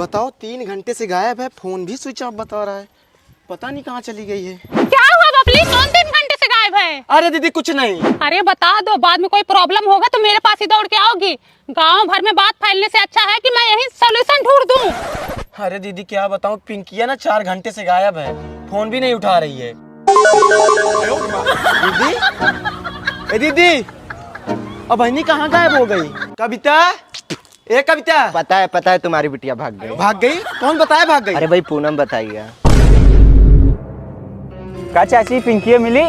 बताओ 3 घंटे से गायब है, फोन भी स्विच ऑफ बता रहा है, पता नहीं कहाँ चली गई है। क्या हुआ बबली, कौन 3 घंटे से गायब है? अरे दीदी कुछ नहीं। अरे बता दो, बाद में कोई प्रॉब्लम होगा तो मेरे पास ही दौड़ के आओगी। गांव भर में बात फैलने से अच्छा है कि मैं यही सोल्यूशन ढूंढ दूं। अरे दीदी क्या बताऊं, पिंकिया ना 4 घंटे से गायब है, फोन भी नहीं उठा रही है। दीदी, ए दीदी, अब बहनी कहाँ गायब हो गई? कविता, ए कविता। पता है तुम्हारी बिटिया भाग गई। भाग गई? कौन बताया भाग गई? अरे भाई पूनम बताइए। का चाची पिंकी मिली?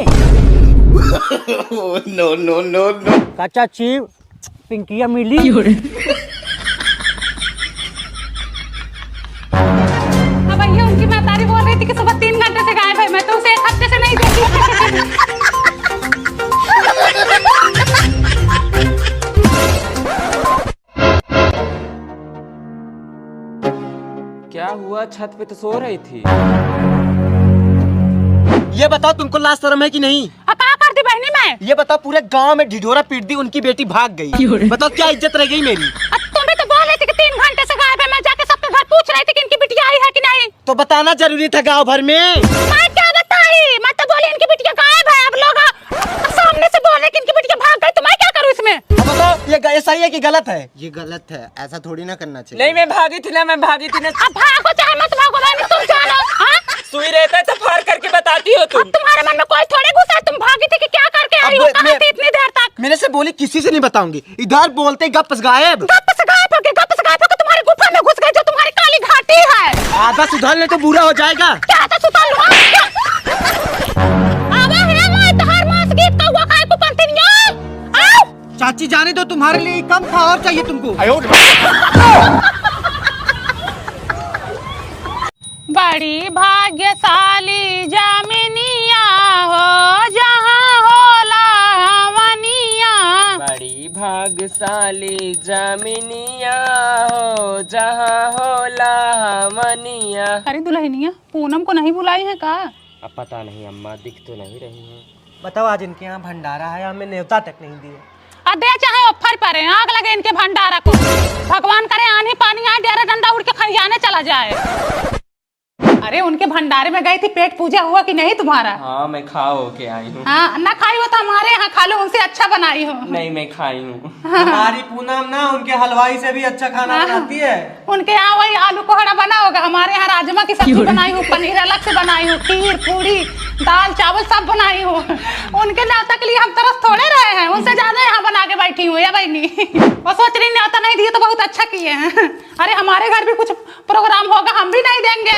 No no no no. का चाची पिंकिया मिली? अब भैया उनकी महतारी बोल रही थी कि सुबह 3 घंटे से गायब है, मैं तो उसे 1 हफ्ते से नहीं देखी। क्या हुआ? छत पे तो सो रही थी। ये बताओ तुमको लाज शर्म है कि नहीं? क्या कर दी बहनी मैं? ये बताओ पूरे गांव में ढिढोरा पीट दी, उनकी बेटी भाग गई, बताओ क्या इज्जत रह गई मेरी? तुम भी तो बोल रही थी कि 3 घंटे से गायब है, मैं जाके सबके घर पूछ रही थी कि इनकी बिटिया आई है कि नहीं। तो बताना जरूरी था गांव भर में। मैं क्या बताई, मैं तो बोली इनकी बिटिया गायब है। अब लोग सामने से बोल रहे कि इनकी बिटिया भाग गई, तो मैं क्या करूँ इसमें? अब बताओ ये सही है कि गलत है? ये गलत है, ऐसा थोड़ी ना करना चाहिए। नहीं मैं भागी थी ना। अब भागो चाहे मत भागो, बहनी तुम जानो। हाँ? सुई रहता है तो फाड़ करके बताती हो तुम। तुम्हारे मन में कोई थोड़े गुस्सा है, तुम भागी थी कि क्या करके आई हो? कहाँ थी इतनी देर तक? मेरे से बोली किसी से नहीं बताऊंगी, इधर बोलते गप गायब। गप से गायब होके तुम्हारी गुफा में घुस गई जो तुम्हारी काली घाटी है। आधा सुधार ले तो बुरा हो जाएगा। क्या था सुताल हुआ? आवा है मैं तहार मांस गीत का हुआ खाए को पंतिनिया। आओ चाची जाने दो, तुम्हारे लिए कम था और चाहिए तुमको। बड़ी भाग्यशाली जामिनिया हो जहाँ होला हवनिया। बड़ी भाग्यशाली जमीनिया हो जहाँ होला हमनिया। अरे दुल्हनिया, पूनम को नहीं बुलाई है का? अब पता नहीं अम्मा, दिख तो नहीं रही है। बताओ आज इनके यहाँ भंडारा है, हमें न्योता तक नहीं दिए। दे चाहे ऑफर पड़े, आग लगे इनके भंडारा को। भगवान करे आंधी पानी आए, डेरा डंडा उड़ के खरियाने चला जाए। अरे उनके भंडारे में गई थी, पेट पूजा हुआ कि नहीं तुम्हारा? हाँ मैं खाओ के आई हूँ। हाँ ना खाई हो तो हमारे यहाँ खा लो, उनसे अच्छा बनाई हो। नहीं मैं खाई हूँ। हमारी पूनम ना उनके हलवाई से भी अच्छा खाना बनाती है। उनके यहाँ वही आलू कोहड़ा बना होगा, हमारे यहाँ राजमा की सब्जी बनाई हो, पनीर अलग से बनाई हो, खीर पूरी दाल चावल सब बनाई हो। उनके न्योता के लिए हम तरस थोड़े रहे हैं, उनसे ज्यादा यहाँ बना के बैठी हूँ। या बहनी वो सोच रही न्योता नहीं दिए तो बहुत अच्छा किए हैं। अरे हमारे घर भी कुछ प्रोग्राम होगा, हम भी नहीं देंगे।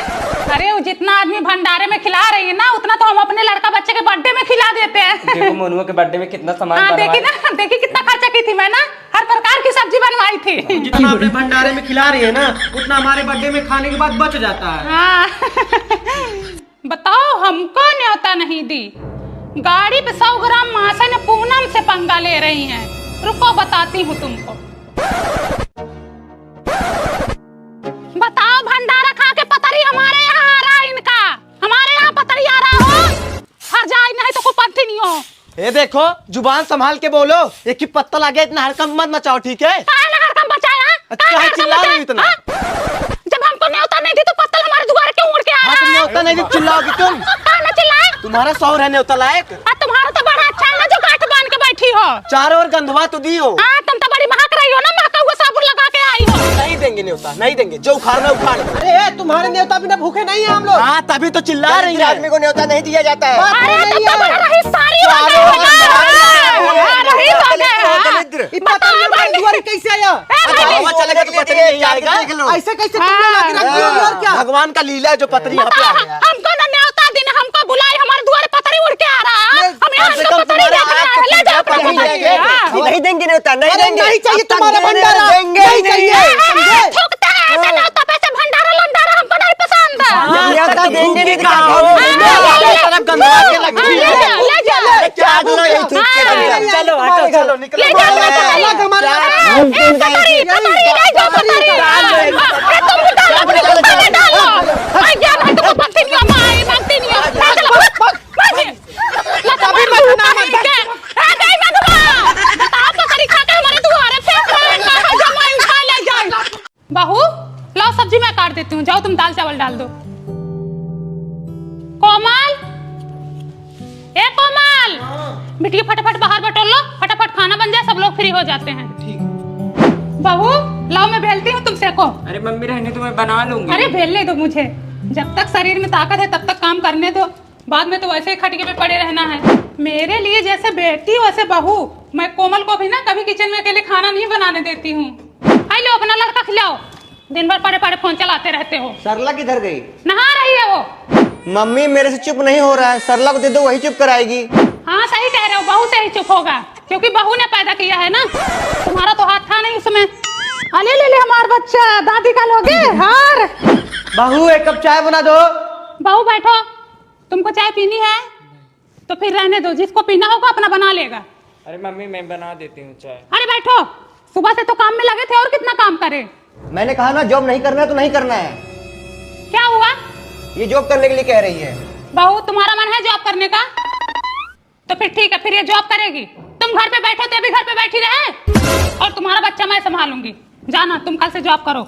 अरे वो जितना आदमी भंडारे में खिला रही है ना, उतना तो हम अपने लड़का बच्चे के बर्थडे में खिला देते हैं। देखो मनुआ के बर्थडे में कितना सामान हाँ बनवाया। देखी ना, देखी कितना खर्चा की थी मैं ना, हर प्रकार की सब्जी बनवाई थी। जितना अपने भंडारे में खिला रही है ना, उतना हमारे बर्थडे में खाने के बाद बच जाता है। हाँ। बताओ हमको न्योता नहीं दी, गाड़ी पे 100 ग्राम मासा ने पूनम से पंगा ले रही हैं। रुको बताती हूँ तुमको। बताओ भंडारा खा के पतरी हमारे यहाँ आ रहा है इनका, हमारे यहाँ पतरी आ रहा हो, हर जाए नहीं तो कोई पंथी नहीं हो। ये देखो जुबान संभाल के बोलो, एक ही पत्ता लगे इतना हड़कंप मत मचाओ, ठीक है? हड़कंप बचाया? क्या चिल्ला रही हो इतना? जब हमको न्योता नहीं दी तो पत्तल हमारे द्वार क्यों उड़ के आ रहा है? न्योता नहीं दी चिल्लाओगी तुम? ना चिल्लाए, तुम्हारा सौर है न्योता लायक। तुम्हारा तो बड़ा अच्छा है ना जो गांठ बांध के बैठी हो। चारों ओर गंधवा तो दी हो। तुम तो बड़ी महक रही हो ना, महका हुआ साबुन लगा के आई हो। नहीं देंगे न्योता, नहीं देंगे, जो उखाड़ना उखाड़। अरे तुम्हारे न्योता बिना भूखे नहीं है हम लोग। हाँ तभी तो चिल्ला रही है। आदमी को न्योता नहीं दिया जाता है। अरे तुम तो बड़ा रही सारी हो गए हो ना। कैसे आया? ऐसे कैसे भगवान का लीला है जो पतरी यहाँ पे आ गया। हमको ना न्योता देना, हमको बुलाई, हमारे द्वार पतरी उड़ के आ रहा है। हम यहाँ से पतरी नहीं देंगे न्योता, नहीं देंगे। नहीं चाहिए तुम्हारा भंडारा, नहीं चाहिए। थूकता है ऐसे न्योता पे से भंडारा लंडारा हमको नहीं पसंद। न्योता देंगे नहीं चलो हटो, चलो निकलो। बहू लाओ सब्जी मैं काट देती हूँ, जाओ तुम दाल चावल डाल दो। कोमल, ए कोमल, बिटिया फटाफट बाहर बटोर लो, फटाफट खाना बन जाए, सब लोग फ्री हो जाते हैं। बहू लाओ मैं बेलती हूँ, तुम सेको। अरे मम्मी रहने तो मैं बना लूंगी। अरे बेलने दो मुझे, जब तक शरीर में ताकत है तब तक काम करने दो, बाद में तो वैसे ही खटिके पे पड़े रहना है। मेरे लिए जैसे बेटी वैसे बहू। मैं कोमल को भी ना कभी किचन में अकेले खाना नहीं बनाने देती हूँ। हाय लो अपना लड़का खिलाओ, दिन भर पड़े पड़े फोन चलाते रहते हो। सरला किधर गई? नहा रही है वो। मम्मी मेरे से चुप नहीं हो रहा है, सरला को दे दो, वही चुप कराएगी। हाँ सही कह रहे हो, बहू से ही चुप होगा, क्योंकि बहू ने पैदा किया है ना, तुम्हारा तो हाथ था नहीं उसमें। अले ले ले हमारा बच्चा, दादी का लोगे हार। बहू एक कप चाय बना दो। बहू बैठो, तुमको चाय पीनी है तो फिर रहने दो, जिसको पीना होगा अपना बना लेगा। अरे मम्मी मैं बना देती हूँ चाय। अरे बैठो, सुबह से तो काम में लगे थे, और कितना काम करे। मैंने कहा ना जॉब नहीं करना है तो नहीं करना है। क्या हुआ? ये जॉब करने के लिए कह रही है। बहू तुम्हारा मन है जॉब करने का? तो फिर ठीक है, फिर ये जॉब करेगी। तुम घर पे बैठे थे, अभी घर पे बैठी रहे, और तुम्हारा बच्चा मैं संभालूंगी। जाना तुम कल से जॉब करो।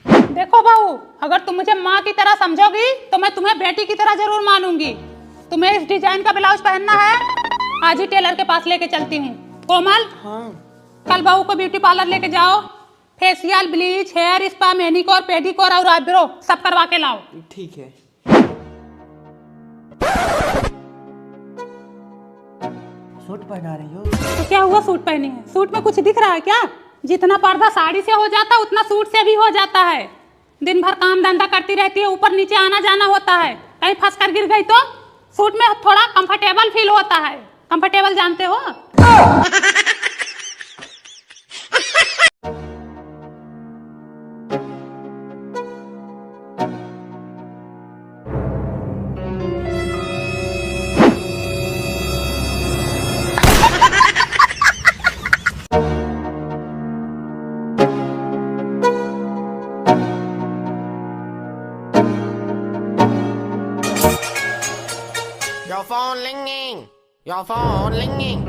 देखो बहू, अगर तुम मुझे माँ की तरह समझोगी तो मैं तुम्हें बेटी की तरह जरूर मानूंगी। तुम्हें इस डिजाइन का ब्लाउज पहनना है, आज ही टेलर के पास लेके चलती हूँ। कोमल, कल बहू को ब्यूटी पार्लर लेके जाओ, facial, bleach, hair spa, manicure, pedicure और आईब्रो सब करवा के लाओ। ठीक है। सूट पहना रही हो तो क्या हुआ, सूट पहनी है? सूट में कुछ दिख रहा है क्या? जितना पर्दा साड़ी से हो जाता है उतना सूट से भी हो जाता है। दिन भर काम धंधा करती रहती है, ऊपर नीचे आना जाना होता है, कहीं फंस कर गिर गई तो सूट में थोड़ा कंफर्टेबल फील होता है। कंफर्टेबल जानते हो? Your phone ringing. Your phone ringing.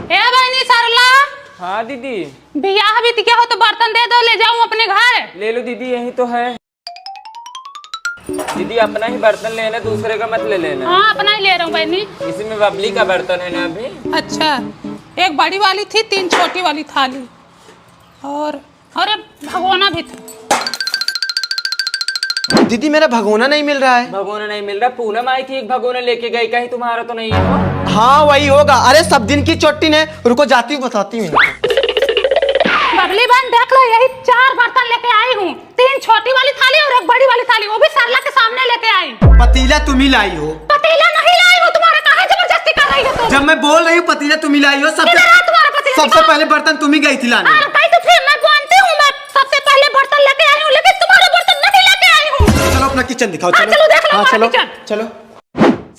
ए बहनी सरला, हाँ दीदी। बियाह भी क्या हो तो बर्तन दे दो, ले जाऊं अपने घर। ले लो दीदी, यही तो है। दीदी अपना ही बर्तन लेना, दूसरे का मत ले लेना। हाँ अपना ही ले रहा हूँ बहनी। इसी में बबली का बर्तन है ना अभी। अच्छा, एक बड़ी वाली थी, 3 छोटी वाली थाली, और अरे भगोना भी था। दीदी मेरा भगोना नहीं मिल रहा है। भगोना नहीं मिल रहा? पूनम आई थी, एक भगोना लेके गई, कहीं तुम्हारा तो नहीं है? हाँ वही होगा। अरे सब दिन की चोटी ने, रुको जाती हूँ बताती हूँ। बबली बहन देख लो, यही 4 बर्तन लेके आई हूँ, 3 छोटी वाली थाली और एक बड़ी वाली थाली, वो भी सरला के सामने लेके आई। पतीला तुम ही लाई हो। पतीला नहीं लाई हूँ, तुम्हारा कहाँ जबरदस्ती कर रही हो तुम? जब मैं बोल रही हूँ पतीला तुम ही लाई हो, किधर है तुम्हारा पतीला? सबसे पहले बर्तन तुम ही गई थी लाने। कहीं तो फिर मैं जानती हूँ, मैं सबसे पहले बर्तन लेके आई हूँ, लेकिन तुम्हारा बर्तन नहीं लेके आई हूँ। चलो अपना किचन दिखाओ। हाँ, चलो देख लो हाँ हमारा चलो किचन। चलो।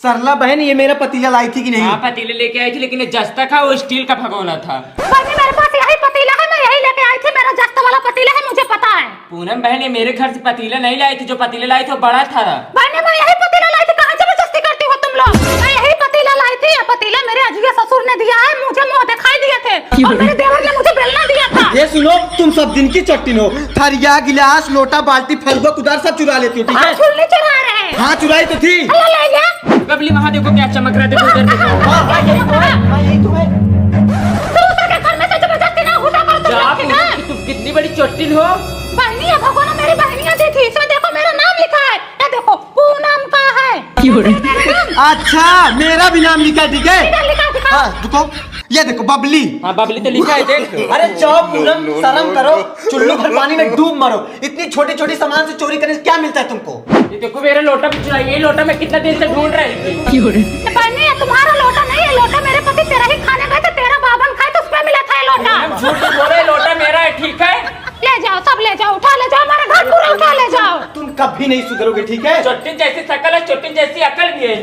सरला बहन ये मेरा पतीला लाई थी कि नहीं? हाँ पतीले लेके आई थी, लेकिन ये जस्ता था, वो स्टील का भगोना था। बहनी मेरे पास यही पतीला है, मैं यही लेके आई थी, मेरा जस्ता वाला पतीला है, मुझे पता है। पूनम बहन ये मेरे घर से पतीला नहीं लाई थी, जो पतीला लाई थी वो बड़ा था। बहनी मैं यही पतीला लाई थी, कहाँ जबरदस्ती करती हो तुम लोग? मैं यही पतीला लाई थी, ये पतीला मेरे अजीजा ससुर ने दिया है, मुझे मुंह दिखाई दिए थे, और मेरे देवर ने मुझे बेलना दिया था। ये सुनो, तुम सब दिन की चट्टिन हो, थरिया गिलास लोटा बाल्टी फलबा कुदार सब चुरा लेती हो, ठीक है? छुल्ली चुरा रहे हैं। हाँ चुराई तो थी। अल्लाह ले गया। बबली वहाँ देखो क्या चमक रहा है, देखो उधर देखो। दूसरे के घर में से जबरदस्ती ना घुसा करो तुम जा लोग, ठीक है? तुम कितनी बड़ी चोटिल हो। बहनी है भगवान, मेरी बहनियां दी थी, इसमें देखो मेरा नाम लिखा है, ये देखो पूनम का है। अच्छा मेरा भी नाम लिखा है, ठीक है? इधर लिखा दिखा। हाँ देखो, ये देखो बबली। हाँ बबली तो लिखा है, देख। अरे जाओ पूनम, शर्म करो, चुल्लू भर पानी में डूब मरो। इतनी छोटी छोटी सामान से चोरी करने से क्या मिलता है तुमको? ये देखो मेरा लोटा भी चुराई, ये लोटा मैं कितना देर से ढूंढ रही थी। बहनी ये तुम्हारा लोटा नहीं है, लोटा मेरे पति तेरा ही खाने गए थे, तेरा बाबन खाए तो उसमें मिला था ये लोटा। हम झूठ बोल रहे, लोटा मेरा है, ठीक है? ले जाओ, सब ले जाओ, उठा ले जाओ, हमारा घर पूरा उठा ले जाओ। तुम कभी नहीं सुधरोगे, ठीक है? चोटिन जैसी शकल है, चोटिन जैसी अकल भी है।